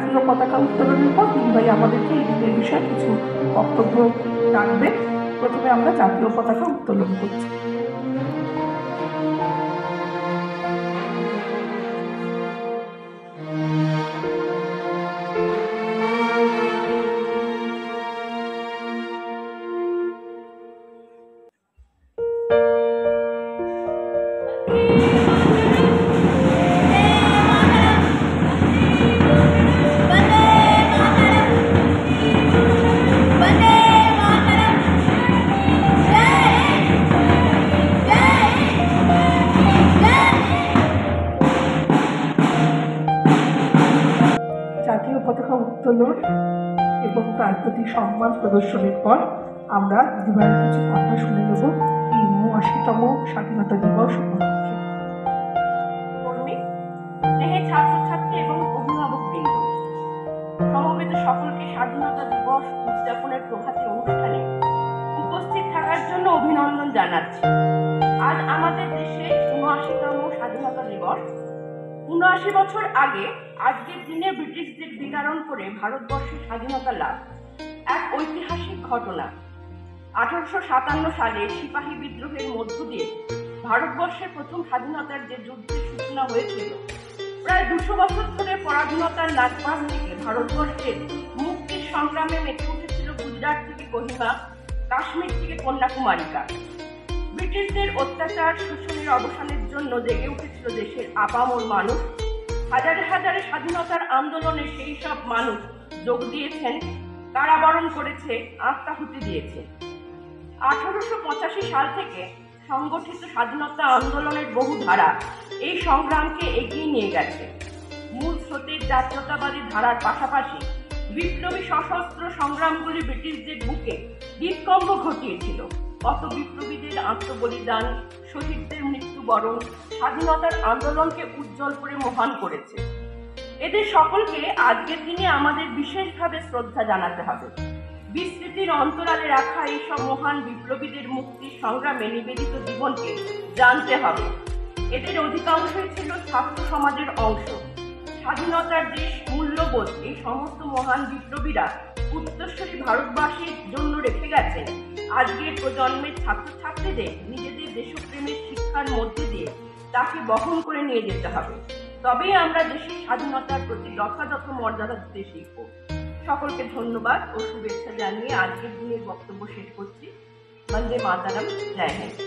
জাতীয় পতাকা উত্তোলনের পর দিদিভাই আমাদেরকে এই বিষয়ে কিছু বক্তব্য রাখবে। প্রথমে আমরা জাতীয় পতাকা উত্তোলন করছি। জাতীয় পতাকা উত্তোলন এবং তার প্রতি সম্মান প্রদর্শনের পর আমরা দিদিভাইয়ের কিছু কথা শুনে নেব এই ৮৯তম স্বাধীনতা দিবস উপলক্ষে। ছাত্রছাত্রী এবং অভিভাবকবৃন্দ, সমবেত সকলকে স্বাধীনতা দিবস উদযাপনের প্রভাতী অনুষ্ঠানে উপস্থিত থাকার জন্য অভিনন্দন জানাচ্ছি। আজ আমাদের দেশে ৭৯তম স্বাধীনতা দিবস। ৭৯ বছর আগে আজকের দিনে ব্রিটিশদের বিতাড়ন করে ভারতবর্ষের স্বাধীনতা লাভ এক ঐতিহাসিক ঘটনা। ১৮৫৭ সালে সিপাহী বিদ্রোহের মধ্য দিয়ে ভারতবর্ষের প্রথম স্বাধীনতার যে যুদ্ধের সূচনা হয়েছিল, প্রায় ২০০ বছর ধরে পরাধীনতার লাজবাজ থেকে ভারতবর্ষের মুক্তির সংগ্রামে মেতে উঠেছিল গুজরাট থেকে কোহিমা, কাশ্মীর থেকে কন্যাকুমারিকা। ব্রিটিশদের অত্যাচার শোষণের অবসানের জন্য জেগে উঠেছিল দেশের আপামর মানুষ। হাজারে হাজারে স্বাধীনতার আন্দোলনে সেই সব মানুষ যোগ দিয়েছেন, কারাবরণ করেছে, আত্মাহুতি দিয়েছে। ১৮৮৫ সাল থেকে সংগঠিত স্বাধীনতা আন্দোলনের বহু ধারা এই সংগ্রামকে এগিয়ে নিয়ে গেছে। মূল স্রোতের জাতীয়তাবাদী ধারার পাশাপাশি বিপ্লবী সশস্ত্র সংগ্রামগুলি ব্রিটিশদের বুকে হৃদকম্প ঘটিয়েছিল। কত বিপ্লবীদের আত্মবলিদান, শহীদদের মৃত্যুবরণ স্বাধীনতার আন্দোলনকে উজ্জ্বল করে মহান করেছে। এদের সকলকে আজকের দিনে আমাদের বিশেষভাবে শ্রদ্ধা জানাতে হবে। বিস্মৃতির অন্তরালে রাখা এইসব মহান বিপ্লবীদের মুক্তির সংগ্রামে নিবেদিত জীবনকে জানতে হবে। এদের অধিকাংশই ছিল ছাত্র সমাজের অংশ। স্বাধীনতার যে মূল্যবোধ এই সমস্ত মহান বিপ্লবীরা উত্তরসূরি ভারতবাসীর জন্য রেখে গেছেন, আজকের প্রজন্মের ছাত্রছাত্রীদের নিজেদের দেশপ্রেমের শিক্ষার মধ্যে দিয়ে তাকে বহন করে নিয়ে যেতে হবে। তবেই আমরা দেশের স্বাধীনতার প্রতি যথাযথ মর্যাদা দিতে শিখব। সকলকে ধন্যবাদ ও শুভেচ্ছা জানিয়ে আজকের দিনের বক্তব্য শেষ করছি। বন্দে মাতরম, জয় হিন্দ।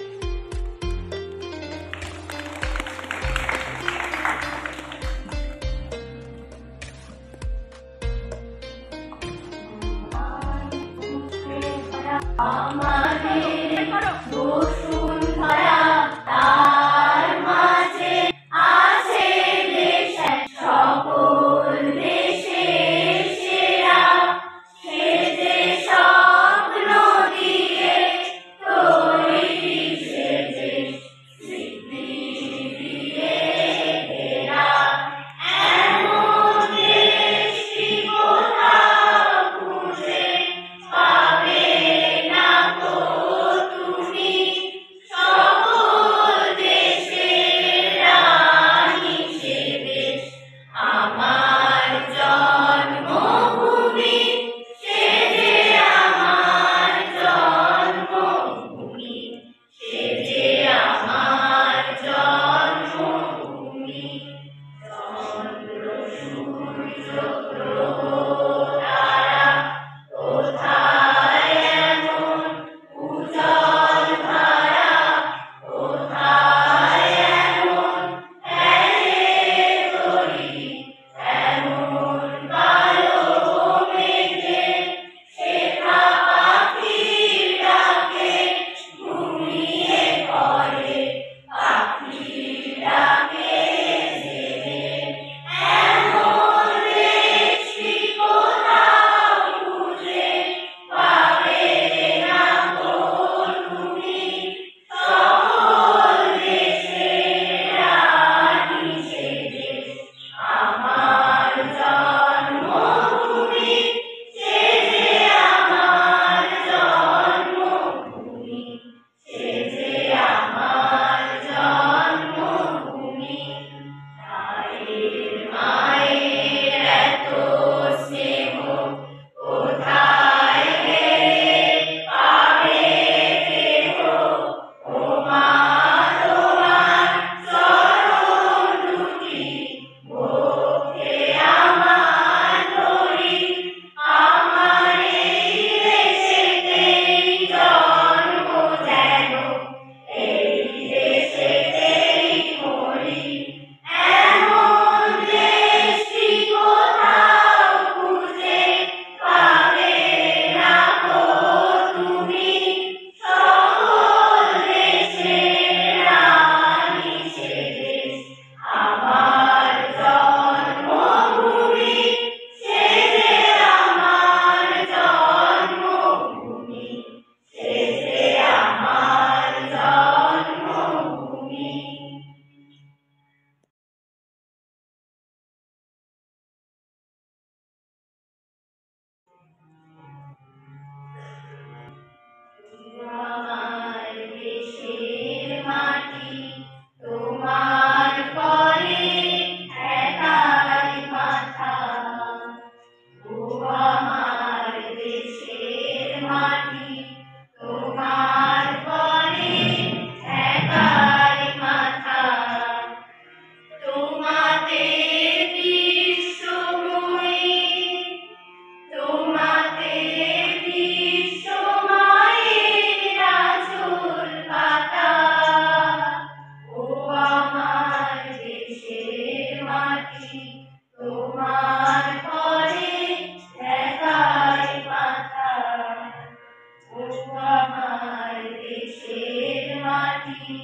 মাটি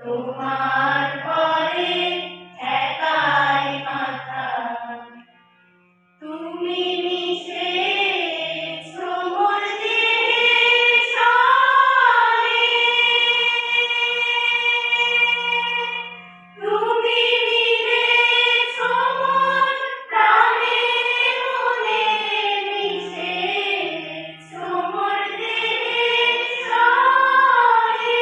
তোমার পরে ঠেকায় মাথা। তুমি মিশেছ মোর দেহের সনে, তুমি মিলেছ মোর প্রাণে মনে, মিশেছ মোর দেহের সনে।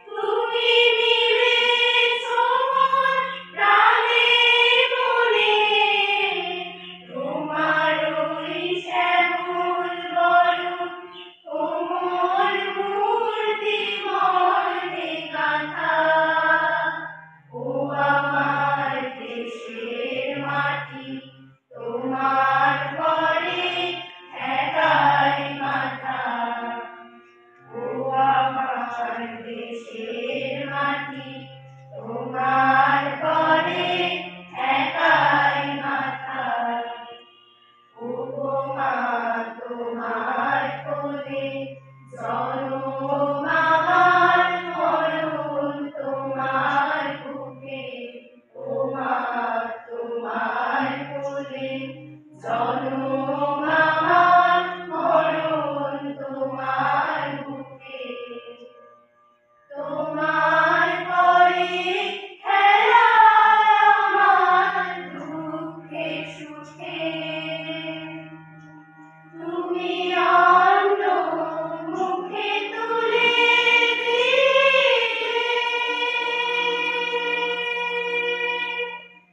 তুমি মিলেছ মোর প্রাণে মনে, তোমার ওই শ্যামল বরণ কোমল মূর্তি মনে গাঁথা। ও আমার দেশের মাটি তোমার পরে ঠেকায় মাথা। ও আমার দেশের মাটি তোমার পরে ঠেকায় মাথা। ও গো মা তোমার কোলে জনম আমার মরণ তোমার বুকে। ও মা তোমার কোলে জনম আমার মরণ তোমার বুকে। তোমার পরে খেলা আমার দুঃখে সুখে, তুমি অন্ন মুখে তুলে দিলে,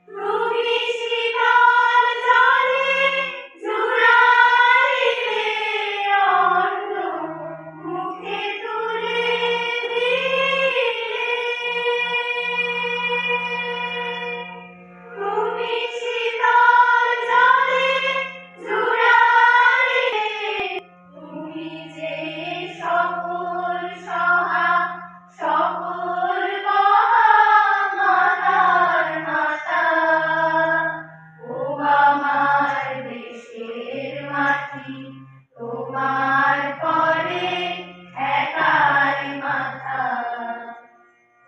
তুমি শীতল জলে জুড়াইলে, অন্ন মুখে তুলে দিলে, তুমি শীতল জলে জুড়াইলে, তুমি যে সকল সহা সকল মহা মাতার মাতা। ও আমার দেশের মাটি তোমার পরে ঠেকায় মাথা।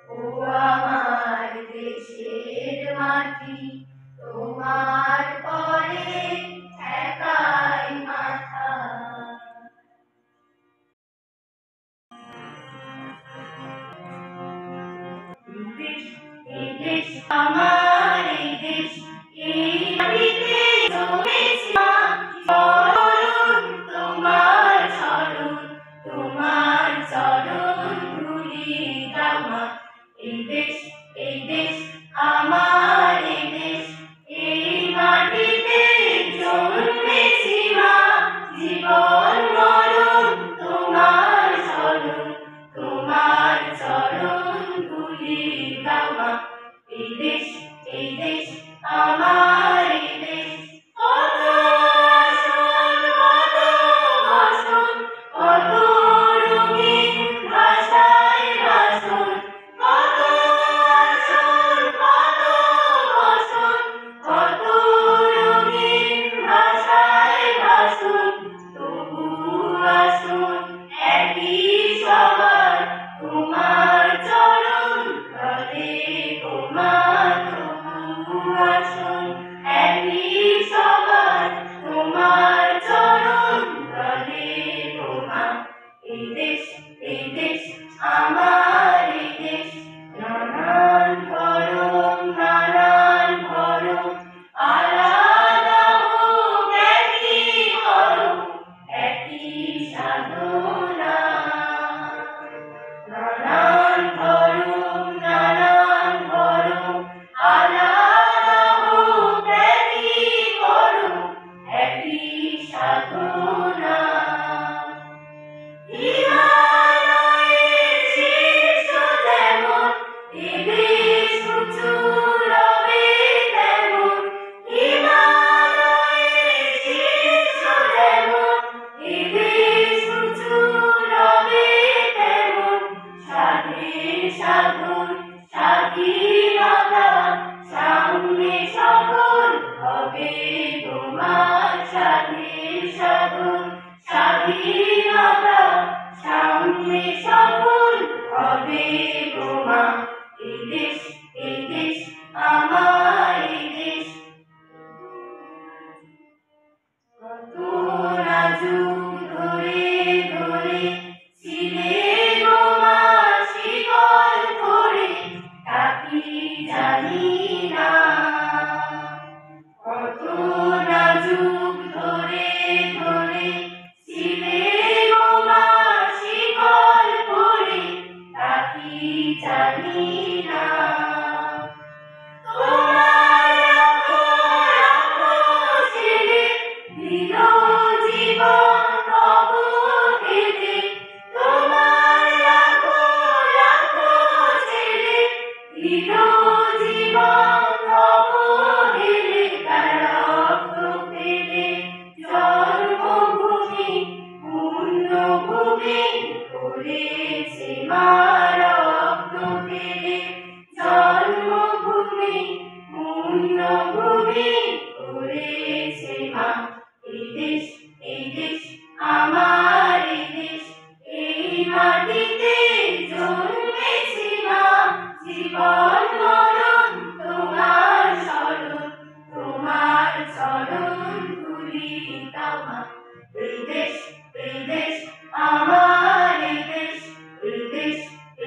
ও আমার দেশের মাটি তোমার পরে ঠেকায় মাথা। এই দেশ আমার, এই দেশ, এই মাটিতে জন্মেছি মা। চরণ তোমার চরণ, তোমার চরণ ধুলি দাও মা। এই দেশ, এই দেশ আমার, এই দেশ, এই মাটিতে জন্মেছি মা। জীবন মরণ তোমার চরণ, তোমার চরণ ধুলি দাও মা। এই দেশ, এই দেশ আমার, এই দেশ। কত আসন, কত বসন, কত রঙিন ভাষায় ভাষণ, কত আসন, কত বসন, কত রঙিন ভাষায় ভাষণ। তবু আসন একই সবার তোমার চরণ তলে গো মা। তবু আসন একই সবার তোমার চরণ তলে গো মা। এই দেশ, এই দেশ আমার, এই দেশ। নানান ধরন, নানান ধরন, আলাদা হোক একই ধরন, একই সাধনা। নানান ধরন, নানান ধরন, আলাদা হোক একই ধরন, একই সাধনা। হিমালয়ের শীর্ষ করেছে মা রক্ত ফেলে জন্মভূমি পুণ্যভূমি করেছে মা। এই দেশ আমার এই দেশ, এই মাটিতে জন্মেছে মা। জীবন মরণ তোমার চরণ ধুলি দাও মা। এই দেশ আমার এই দেশ,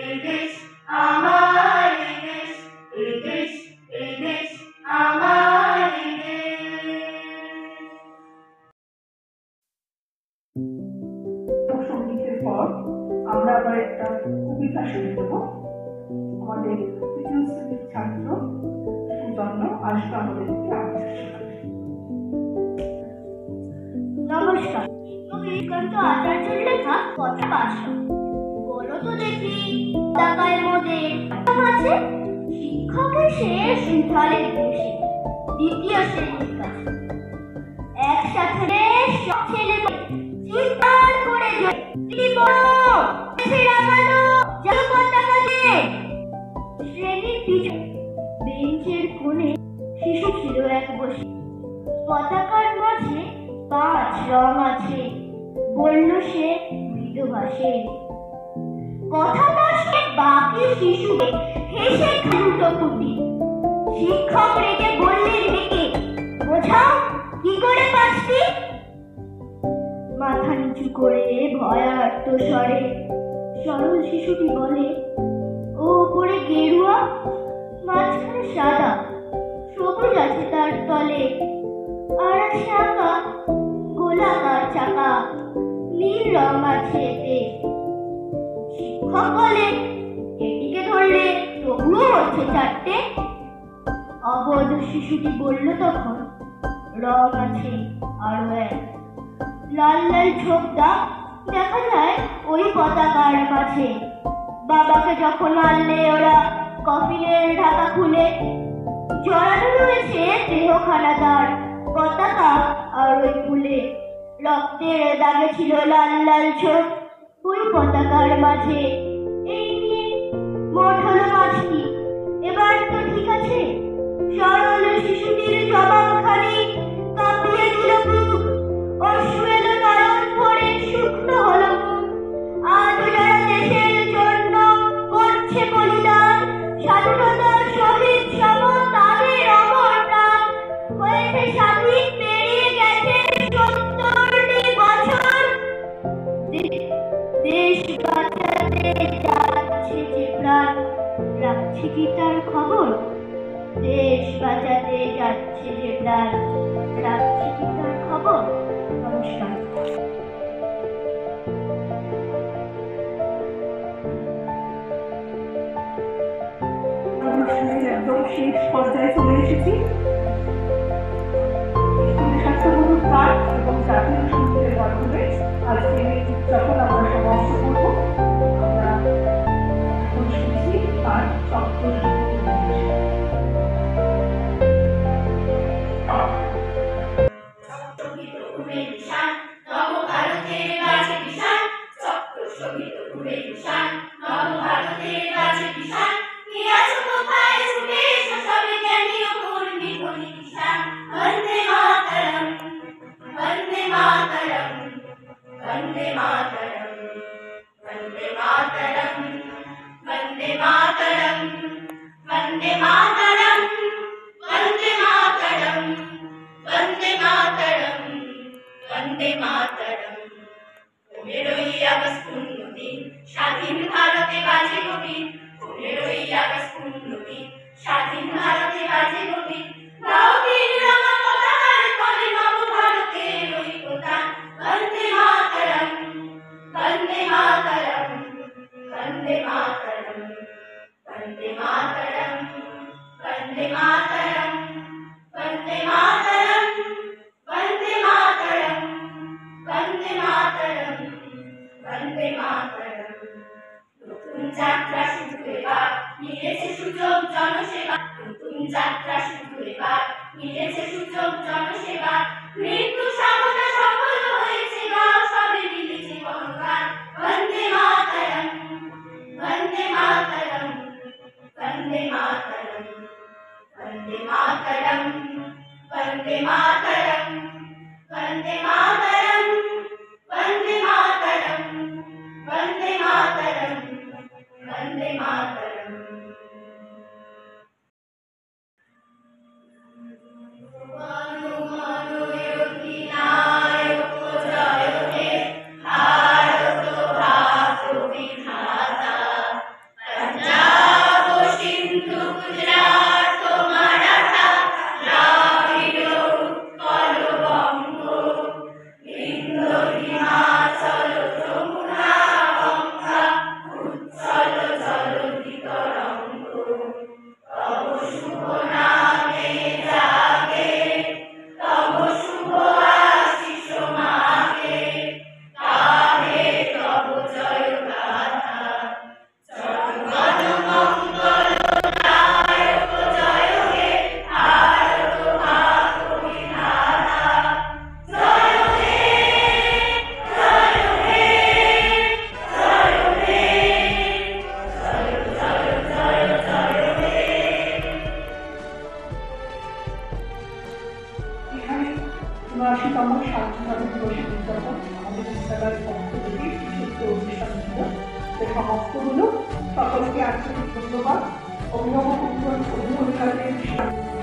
এই দেশ আমার এই দেশ, এই দেশ আমার এই দেশ। সঙ্গীতের পর আমরা আবার একটা কবিতা শুনে দেবো। আমাদের তৃতীয় শ্রেণীর ছাত্র সুজন্য আসবে আমাদেরকে আবৃত্তি শোনাবে। নমস্কার, কবিকান্ত আচার্যের লেখা কথা বাসা। বলো তো দেখি টাকায় মোদের আছে শিক্ষক এসে সিন্থালের দেশে দ্বিতীয় শ্রেণীর কাছে একসাথে সব ছেলে চিৎকার করে শ্রেণীর পিছনে বেঞ্চের কোণে শিশু ছিল এক বসে। পতাকার মাঝে 5 রং আছে, বলল সে মৃদুভাষে। কথাটা সে বাকি শিশুকে হেসে খান্ত ফুটি। শিক্ষক রেগে বললেন ডেকে, বোঝাও কি করে 5টি? মাথা নিচু করে ভয়ার্ত স্বরে সরল শিশুটি বলে, ও উপরে গেরুয়া, মাঝখানে সাদা, সবুজ আছে তার তলে, আর আছে আঁকা গোলাকার চাকা, নীল রং আছে এতে। শিক্ষক বলে, এটিকে ধরলে তবুও হচ্ছে 4টে। অবধ শিশুটি বলল তখন, রং আছে আরো এক। লাল লাল ছোপ দাগ দেখা যায় ওই পতাকার মাঝে। বাবাকে যখন আনলে ওরা কফিনের ঢাকা খুলে, জড়ানো রয়েছে দেহখানা তার পতাকা আর ওই ফুলে। রক্তের দাগে ছিল লাল লাল ছোপ ওই পতাকার মাঝে। এই নিয়ে মোট হলো 5টি। এবার তো ঠিক আছে? সরল শিশুটির জবাবখানি কাঁপিয়ে দিল বুক, অশ্রু এলো নয়ন ভরে, শুকনো হলো মুখ। আজ যারা দেশের জন্য করছে বলিদান, স্বাধীনতার শহীদ সম তাদের অমর প্রাণ। হয়েছে স্বাধীন, পেরিয়ে গেছে 70টি বছর। দেশ বাঁচাতে যাচ্ছে যে প্রাণ, রাখছে কি তার খবর? দেশ বাঁচাতে যাচ্ছে যে প্রাণ, রাখছে কি তার খবর? নমস্কার। অনুষ্ঠানের একদম শেষ পর্যায়ে চলে এসেছি। স্বাস্থ্যবোধক পাঠ এবং জাতীয় সঙ্গীতের মাধ্যমে আজকে যখন আমরা সমাপ্ত করব, আমরা এখন শুনছি তার চক্র নবভারতের বাজে বিশাল চক্র শোভিত ঘুরে বিশাল, নবভারতের বাজে বিশাল। কি আছো কোথায় ছুটে এসো সবে জ্ঞানী ও কর্মী ধ্বনি কিষান। বন্দে মাতরম, বন্দে মাতরম, বন্দে মাতরম, বন্দে মাতরম, বন্দে মাতরম, বন্দে মাতরম, বন্দে মাতরম, বন্দে মাতরম, বন্দে মাতরম। 15ই আগস্ট পুণ্যদিন, স্বাধীন ভারতে বাজে গভীর। 15ই আগস্ট পুণ্যদিন, স্বাধীন ভারতে বাজে গভীর। গাও তিন রঙা পতাকার তলে নবভারতের ঐক্যতা। বন্দে মাতরম, বন্দে মাতরম, বন্দে মাতরম, বন্দে মাতরম, বন্দে মাতরম, বন্দে মাতরম, বন্দে মাতরম, বন্দে মাতরম, বন্দে মাতরম। নতুন যাত্রা শুরু এবার, মিলেছে সুযোগ জনসেবা। নতুন যাত্রা শুরু এবার, মিলেছে সুযোগ জনসেবা। মৃত্যু সাধনা সফল হয়েছে, গাও সবে মিলেছে গণগান। বন্দে মাতরম, উনআশিতম স্বাধীনতা দিবসের উদযাপন আমাদের বিদ্যালয়ের পক্ষ থেকে বিশেষ অনুষ্ঠান ছিল। সমাপ্ত হলো। সকলকে আন্তরিক ধন্যবাদ। অভিভাবক অভিভাবিকাদের